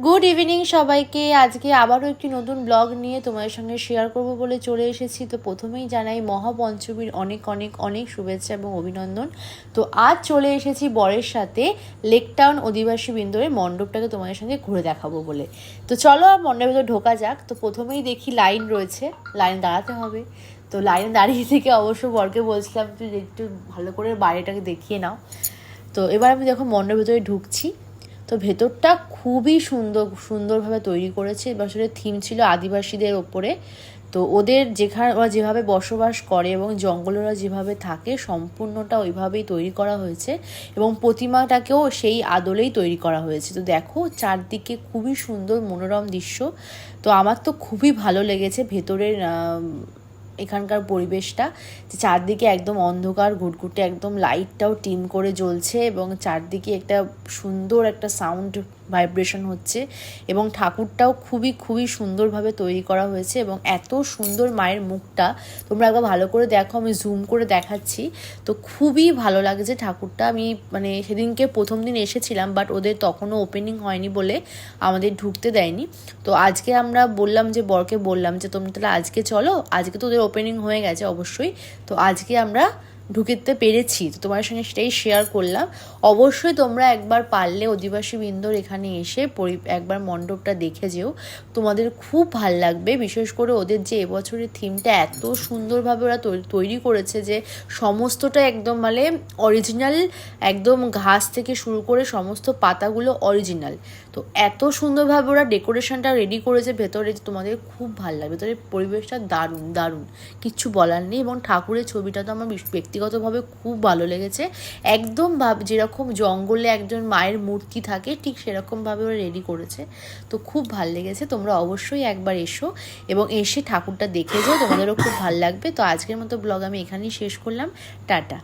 Good evening সবাইকে। আজকে আবারও একটি নতুন ব্লগ নিয়ে তোমাদের সঙ্গে শেয়ার করব বলে চলে এসেছি। তো প্রথমেই জানাই মহাপঞ্চমীর অনেক অনেক অনেক শুভেচ্ছা এবং অভিনন্দন। তো আজ চলে এসেছি বরের সাথে লেকটাউন অধিবাসী বৃন্দরের মণ্ডপটাকে তোমাদের সঙ্গে ঘুরে দেখাবো বলে। তো চলো আর মণ্ডপের ভেতর ঢোকা যাক। তো প্রথমেই দেখি লাইন রয়েছে, লাইন দাঁড়াতে হবে। তো লাইনে দাঁড়িয়ে থেকে অবশ্য বরকে বলছিলাম তুই একটু ভালো করে বাইরেটাকে দেখিয়ে নাও। তো এবার আমি দেখো মণ্ডপের ভেতরে ঢুকছি। তো ভেতরটা খুবই সুন্দরভাবে তৈরি করেছে। এবছরের থিম ছিল আদিবাসীদের ওপরে। তো ওদের ওরা যেভাবে বসবাস করে এবং জঙ্গলে ওরা যেভাবে থাকে সম্পূর্ণটা ওইভাবেই তৈরি করা হয়েছে এবং প্রতিমাটাকেও সেই আদলেই তৈরি করা হয়েছে। তো দেখো চারদিকে খুবই সুন্দর মনোরম দৃশ্য। তো আমার তো খুবই ভালো লেগেছে ভেতরের এখানকার পরিবেশটা, যে চারদিকে একদম অন্ধকার ঘুটঘুটে, একদম লাইটটাও টিম করে জ্বলছে এবং চারদিকে একটা সুন্দর একটা সাউন্ড ভাইব্রেশন হচ্ছে এবং ঠাকুরটাও খুবই খুবই সুন্দরভাবে তৈরি করা হয়েছে এবং এত সুন্দর মায়ের মুখটা তোমরা একবার ভালো করে দেখো, আমি জুম করে দেখাচ্ছি। তো খুবই ভালো লাগছে ঠাকুরটা। আমি সেদিনকে প্রথম দিন এসেছিলাম, বাট ওদের তখনও ওপেনিং হয়নি বলে আমাদের ঢুকতে দেয়নি। তো আজকে আমরা বললাম যে বরকে বললাম যে তোমরা তাহলে আজকে চলো, আজকে তো ওদের ওপেনিং হয়ে গেছে অবশ্যই। তো আজকে আমরা ঢুকিতে পেরেছি, তো তোমার সঙ্গে সেটাই শেয়ার করলাম। অবশ্যই তোমরা একবার পারলে অধিবাসী বৃন্দর এখানে এসে একবার মণ্ডপটা দেখে যেও, তোমাদের খুব ভাল লাগবে। বিশেষ করে ওদের যে এবছরের থিমটা এত সুন্দরভাবে ওরা তৈরি করেছে যে সমস্তটা একদম অরিজিনাল, একদম ঘাস থেকে শুরু করে সমস্ত পাতাগুলো অরিজিনাল। তো এত সুন্দরভাবে ওরা ডেকোরেশনটা রেডি করেছে ভেতরে, যে তোমাদের খুব ভালো লাগবে। ভেতরের পরিবেশটা দারুণ দারুণ, কিচ্ছু বলার নেই। এবং ঠাকুরের ছবিটা তো আমার ব্যক্তিগতভাবে খুব ভালো লেগেছে। একদম যেরকম জঙ্গলে একজন মায়ের মূর্তি থাকে ঠিক সেরকমভাবে ওরা রেডি করেছে। তো খুব ভালো লেগেছে। তোমরা অবশ্যই একবার এসো এবং এসে ঠাকুরটা দেখে যাও, তোমাদেরও খুব ভালো লাগবে। তো আজকের মতো ব্লগ আমি এখানেই শেষ করলাম। টাটা।